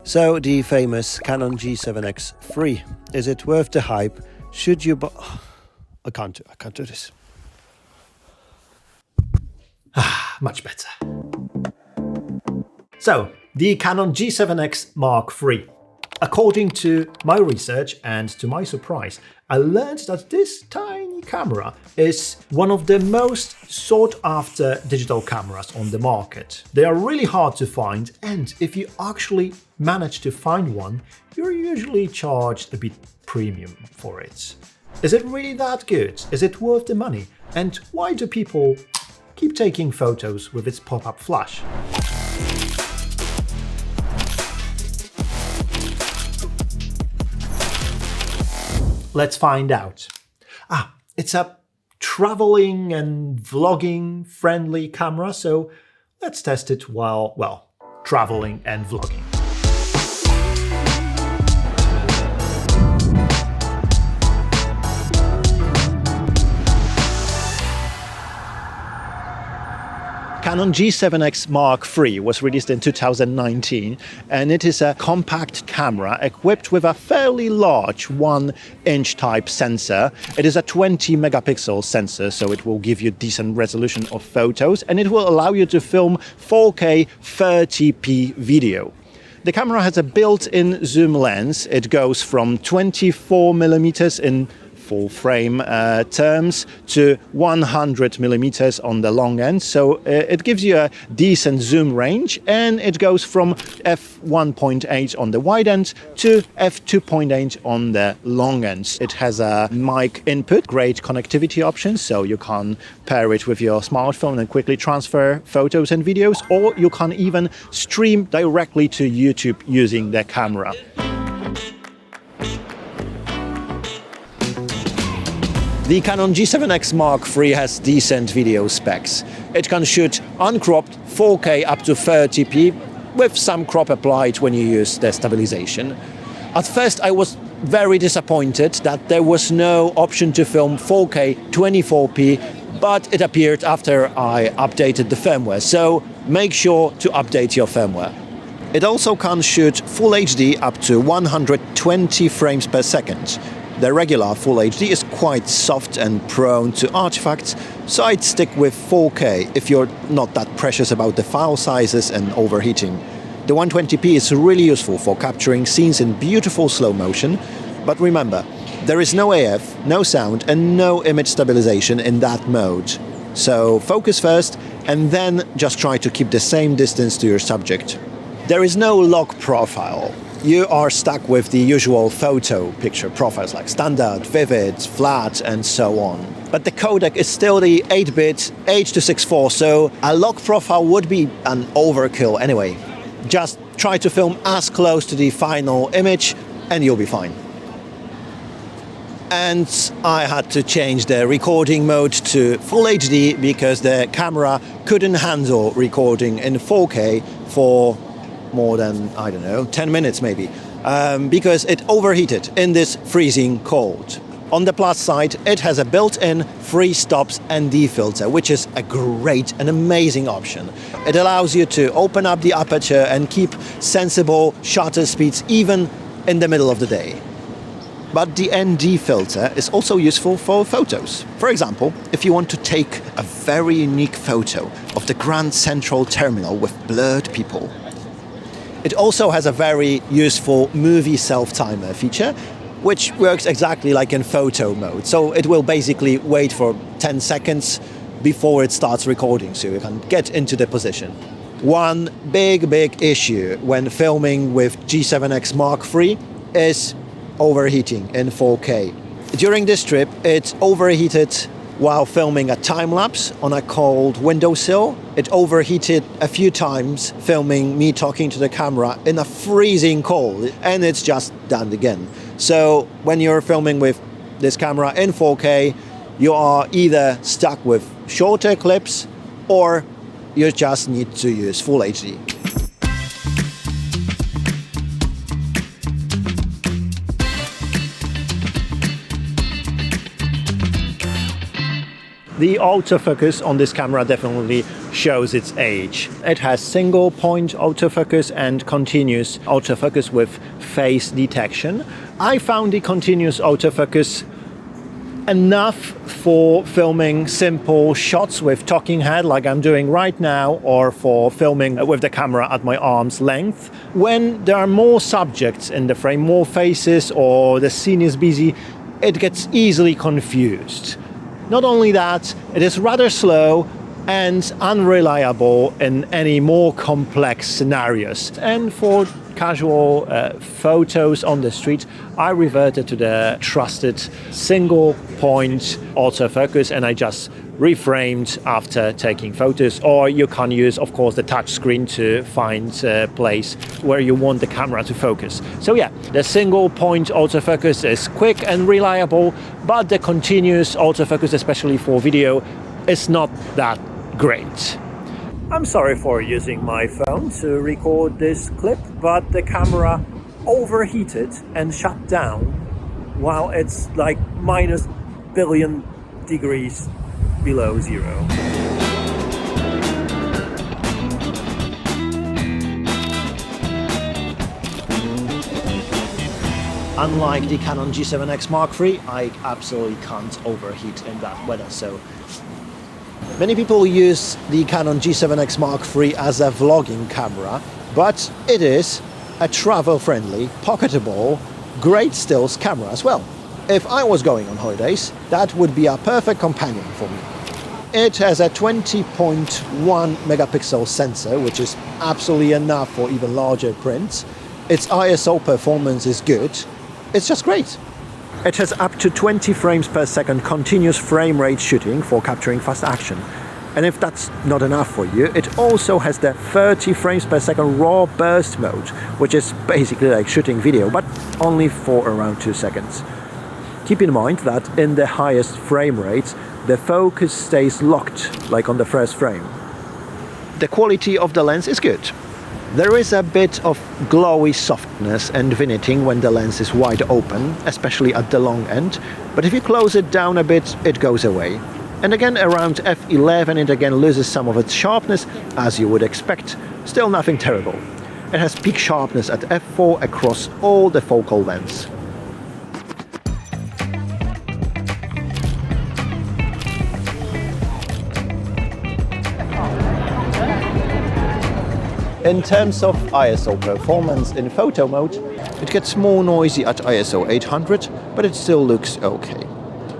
So the famous Canon G7 X III, is it worth the hype? Should you buy... I can't do this. Much better. So, the Canon G7 X Mark III. According to my research and to my surprise, I learned that this tiny camera is one of the most sought after digital cameras on the market. They are really hard to find, and if you actually manage to find one, you're usually charged a bit premium for it. Is it really that good? Is it worth the money? And why do people keep taking photos with its pop-up flash? Let's find out. It's a traveling and vlogging friendly camera, so let's test it while, well, traveling and vlogging. Canon G7 X Mark III was released in 2019, and it is a compact camera equipped with a fairly large 1-inch type sensor. It is a 20 megapixel sensor, so it will give you decent resolution of photos, and it will allow you to film 4K 30p video. The camera has a built-in zoom lens. It goes from 24mm in full frame terms to 100mm on the long end, so it gives you a decent zoom range, and it goes from f1.8 on the wide end to f2.8 on the long end. It has a mic input, great connectivity options, so you can pair it with your smartphone and quickly transfer photos and videos, or you can even stream directly to YouTube using the camera. The Canon G7 X Mark III has decent video specs. It can shoot uncropped 4K up to 30p with some crop applied when you use the stabilization. At first I was very disappointed that there was no option to film 4K 24p, but it appeared after I updated the firmware, so make sure to update your firmware. It also can shoot Full HD up to 120 frames per second. The regular Full HD is quite soft and prone to artifacts, so I'd stick with 4K if you're not that precious about the file sizes and overheating. The 120p is really useful for capturing scenes in beautiful slow motion, but remember, there is no AF, no sound and no image stabilization in that mode. So focus first and then just try to keep the same distance to your subject. There is no lock profile. You are stuck with the usual photo picture profiles like standard, vivid, flat and so on. But the codec is still the 8-bit H.264, so a lock profile would be an overkill anyway. Just try to film as close to the final image and you'll be fine. And I had to change the recording mode to Full HD because the camera couldn't handle recording in 4K for more than, I don't know, 10 minutes maybe, because it overheated in this freezing cold. On the plus side, it has a built-in free stops ND filter, which is a great and amazing option. It allows you to open up the aperture and keep sensible shutter speeds even in the middle of the day. But the ND filter is also useful for photos. For example, if you want to take a very unique photo of the Grand Central Terminal with blurred people. It also has a very useful movie self-timer feature, which works exactly like in photo mode. So it will basically wait for 10 seconds before it starts recording, so you can get into the position. One big issue when filming with G7 X Mark III is overheating in 4K. During this trip, it overheated while filming a time-lapse on a cold windowsill. It overheated a few times filming me talking to the camera in a freezing cold, and it's just done again. So when you're filming with this camera in 4K, you are either stuck with shorter clips or you just need to use Full HD. The autofocus on this camera definitely shows its age. It has single point autofocus and continuous autofocus with face detection. I found the continuous autofocus enough for filming simple shots with talking head like I'm doing right now, or for filming with the camera at my arm's length. When there are more subjects in the frame, more faces, or the scene is busy, it gets easily confused. Not only that, it is rather slow and unreliable in any more complex scenarios. And for casual photos on the street, I reverted to the trusted single point autofocus, and I just reframed after taking photos. Or you can use, of course, the touch screen to find a place where you want the camera to focus. So yeah, the single point autofocus is quick and reliable, but the continuous autofocus, especially for video, is not that great. I'm sorry for using my phone to record this clip, but the camera overheated and shut down while it's like minus billion degrees below zero. Unlike the Canon G7 X Mark III, I absolutely can't overheat in that weather. So many people use the Canon G7 X Mark III as a vlogging camera, but it is a travel-friendly, pocketable, great stills camera as well. If I was going on holidays, that would be a perfect companion for me. It has a 20.1 megapixel sensor, which is absolutely enough for even larger prints. Its ISO performance is good. It's just great. It has up to 20 frames per second continuous frame rate shooting for capturing fast action. And if that's not enough for you, it also has the 30 frames per second raw burst mode, which is basically like shooting video, but only for around 2 seconds. Keep in mind that in the highest frame rates, the focus stays locked, like on the first frame. The quality of the lens is good. There is a bit of glowy softness and vignetting when the lens is wide open, especially at the long end, but if you close it down a bit, it goes away. And again, around f11 it again loses some of its sharpness, as you would expect. Still nothing terrible. It has peak sharpness at f4 across all the focal lengths. In terms of ISO performance in photo mode, it gets more noisy at ISO 800, but it still looks okay.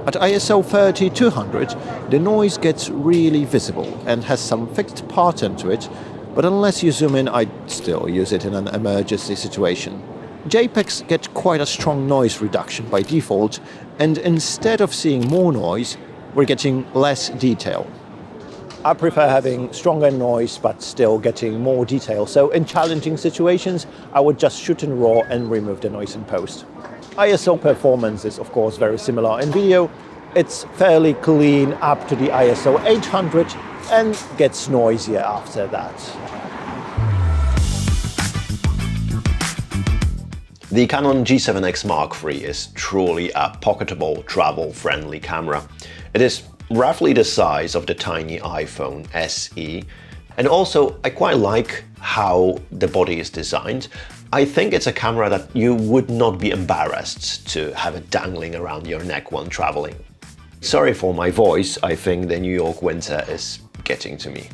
At ISO 3200, the noise gets really visible and has some fixed pattern to it, but unless you zoom in, I'd still use it in an emergency situation. JPEGs get quite a strong noise reduction by default, and instead of seeing more noise, we're getting less detail. I prefer having stronger noise but still getting more detail, so in challenging situations I would just shoot in RAW and remove the noise in post. ISO performance is of course very similar in video. It's fairly clean up to the ISO 800 and gets noisier after that. The Canon G7 X Mark III is truly a pocketable, travel-friendly camera. It is roughly the size of the tiny iPhone SE. And also, I quite like how the body is designed. I think it's a camera that you would not be embarrassed to have it dangling around your neck when traveling. Sorry for my voice, I think the New York winter is getting to me.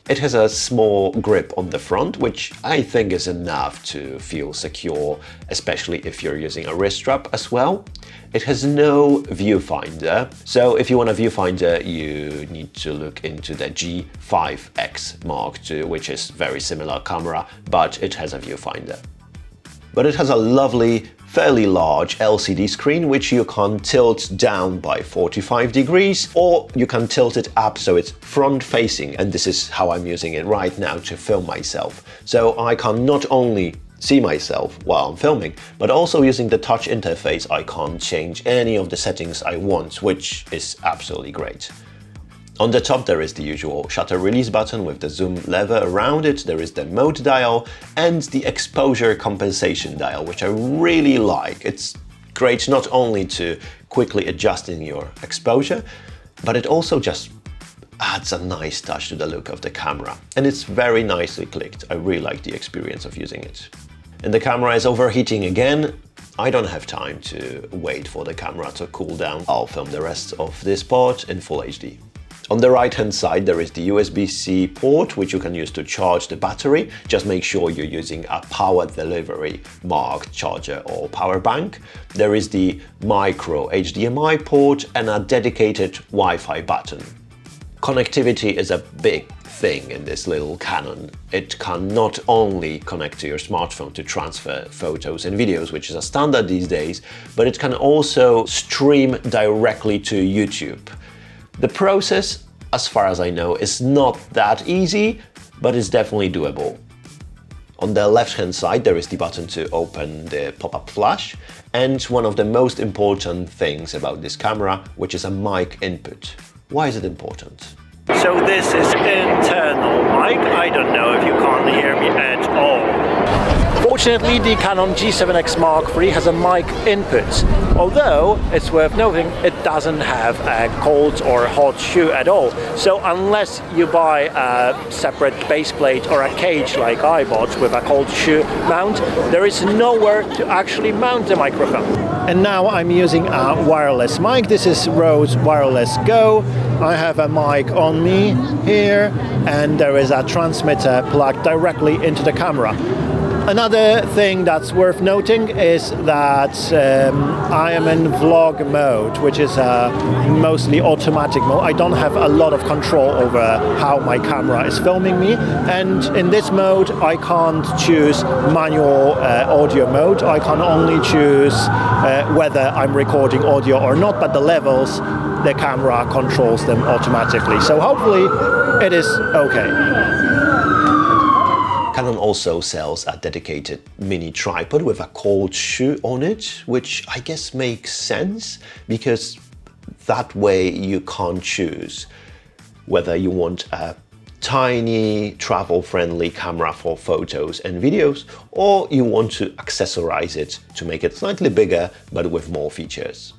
It has a small grip on the front, which I think is enough to feel secure, especially if you're using a wrist strap as well. It has no viewfinder, so if you want a viewfinder, you need to look into the G7 X Mark II, which is very similar camera, but it has a viewfinder. But it has a lovely, fairly large LCD screen, which you can tilt down by 45 degrees, or you can tilt it up so it's front-facing, and this is how I'm using it right now to film myself. So I can not only see myself while I'm filming, but also using the touch interface, I can change any of the settings I want, which is absolutely great. On the top there is the usual shutter release button with the zoom lever around it, there is the mode dial and the exposure compensation dial, which I really like. It's great not only to quickly adjusting your exposure, but it also just adds a nice touch to the look of the camera. And it's very nicely clicked. I really like the experience of using it. And the camera is overheating again. I don't have time to wait for the camera to cool down. I'll film the rest of this part in Full HD. On the right hand side there is the USB-C port which you can use to charge the battery. Just make sure you're using a power delivery marked charger or power bank. There is the micro HDMI port and a dedicated Wi-Fi button. Connectivity is a big thing in this little Canon. It can not only connect to your smartphone to transfer photos and videos, which is a standard these days, but it can also stream directly to YouTube. The process, as far as I know, is not that easy, but it's definitely doable. On the left-hand side, there is the button to open the pop-up flash, and one of the most important things about this camera, which is a mic input. Why is it important? So this is internal mic. I don't know if you can't hear me at all. Fortunately, the Canon G7 X Mark III has a mic input. Although, it's worth noting, it doesn't have a cold or hot shoe at all. So unless you buy a separate base plate or a cage like I bought with a cold shoe mount, there is nowhere to actually mount the microphone. And now I'm using a wireless mic. This is Rode Wireless Go. I have a mic on me here, and there is a transmitter plugged directly into the camera. Another thing that's worth noting is that I am in vlog mode, which is a mostly automatic mode. I don't have a lot of control over how my camera is filming me, and in this mode I can't choose manual audio mode. I can only choose whether I'm recording audio or not, but the levels, the camera controls them automatically. So hopefully it is okay. Canon also sells a dedicated mini tripod with a cold shoe on it, which I guess makes sense because that way you can't choose whether you want a tiny travel-friendly camera for photos and videos or you want to accessorize it to make it slightly bigger but with more features.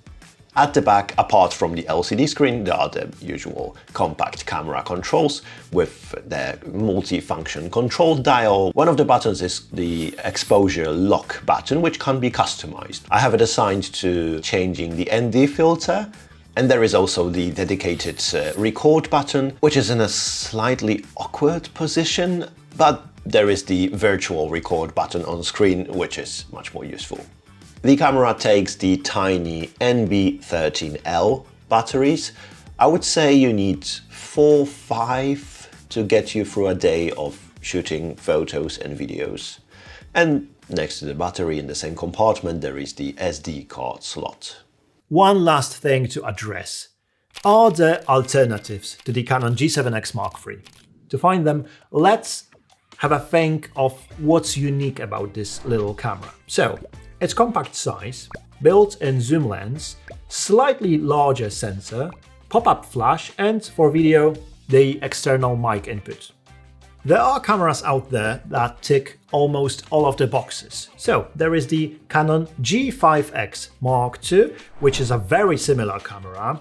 At the back, apart from the LCD screen, there are the usual compact camera controls with the multi-function control dial. One of the buttons is the exposure lock button, which can be customized. I have it assigned to changing the ND filter, and there is also the dedicated record button, which is in a slightly awkward position, but there is the virtual record button on screen, which is much more useful. The camera takes the tiny NB13L batteries. I would say you need 4-5 to get you through a day of shooting photos and videos. And next to the battery in the same compartment there is the SD card slot. One last thing to address. Are there alternatives to the Canon G7 X Mark III? To find them, let's have a think of what's unique about this little camera. So, its compact size, built-in zoom lens, slightly larger sensor, pop-up flash, and for video, the external mic input. There are cameras out there that tick almost all of the boxes. So there is the Canon G5X Mark II, which is a very similar camera.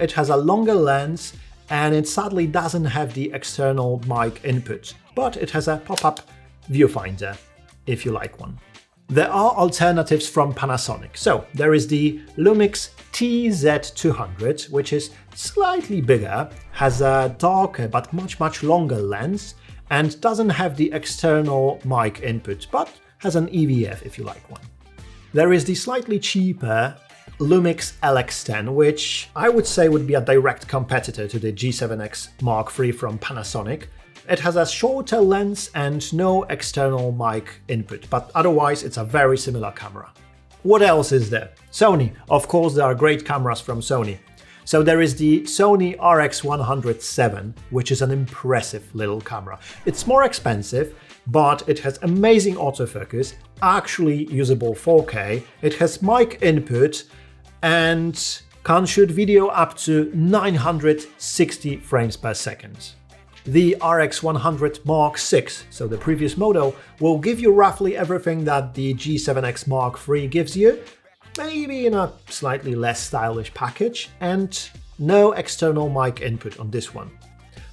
It has a longer lens and it sadly doesn't have the external mic input, but it has a pop-up viewfinder if you like one. There are alternatives from Panasonic. So there is the Lumix TZ200, which is slightly bigger, has a darker but much longer lens, and doesn't have the external mic input, but has an EVF if you like one. There is the slightly cheaper Lumix LX10, which I would say would be a direct competitor to the G7X Mark III from Panasonic. It has a shorter lens and no external mic input, but otherwise it's a very similar camera. What else is there? Sony. Of course, there are great cameras from Sony. So there is the Sony RX100VII, which is an impressive little camera. It's more expensive, but it has amazing autofocus, actually usable 4K, it has mic input, and can shoot video up to 960 frames per second. The RX100 Mark VI, so the previous model, will give you roughly everything that the G7X Mark III gives you, maybe in a slightly less stylish package, and no external mic input on this one.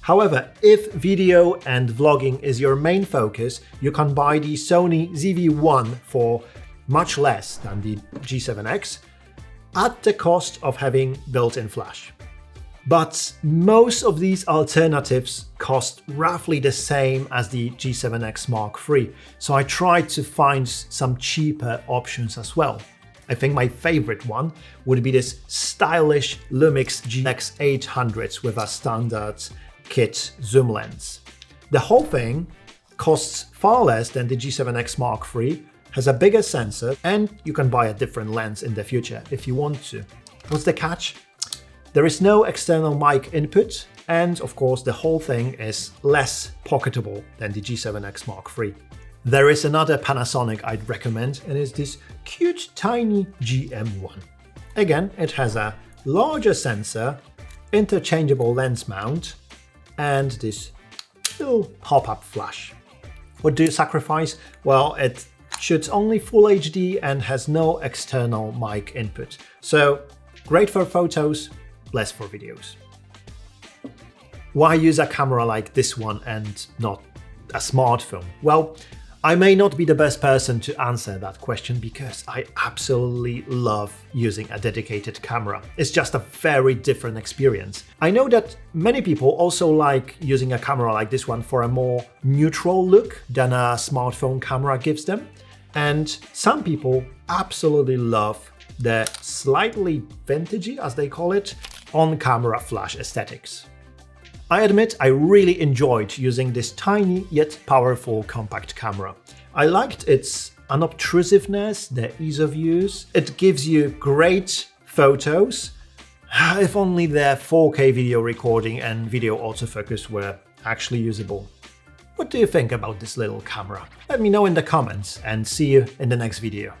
However, if video and vlogging is your main focus, you can buy the Sony ZV-1 for much less than the G7X, at the cost of having built-in flash. But most of these alternatives cost roughly the same as the G7X Mark III, so I tried to find some cheaper options as well. I think my favorite one would be this stylish Lumix GX800 with a standard kit zoom lens. The whole thing costs far less than the G7X Mark III, has a bigger sensor, and you can buy a different lens in the future if you want to. What's the catch? There is no external mic input, and of course the whole thing is less pocketable than the G7X Mark III. There is another Panasonic I'd recommend, and it's this cute tiny GM1. Again, it has a larger sensor, interchangeable lens mount, and this little pop-up flash. What do you sacrifice? Well, it shoots only Full HD and has no external mic input. So great for photos, less for videos. Why use a camera like this one and not a smartphone? Well, I may not be the best person to answer that question because I absolutely love using a dedicated camera. It's just a very different experience. I know that many people also like using a camera like this one for a more neutral look than a smartphone camera gives them. And some people absolutely love the slightly vintagey, as they call it, on-camera flash aesthetics. I admit I really enjoyed using this tiny yet powerful compact camera. I liked its unobtrusiveness, the ease of use. It gives you great photos, if only the 4K video recording and video autofocus were actually usable. What do you think about this little camera? Let me know in the comments and see you in the next video.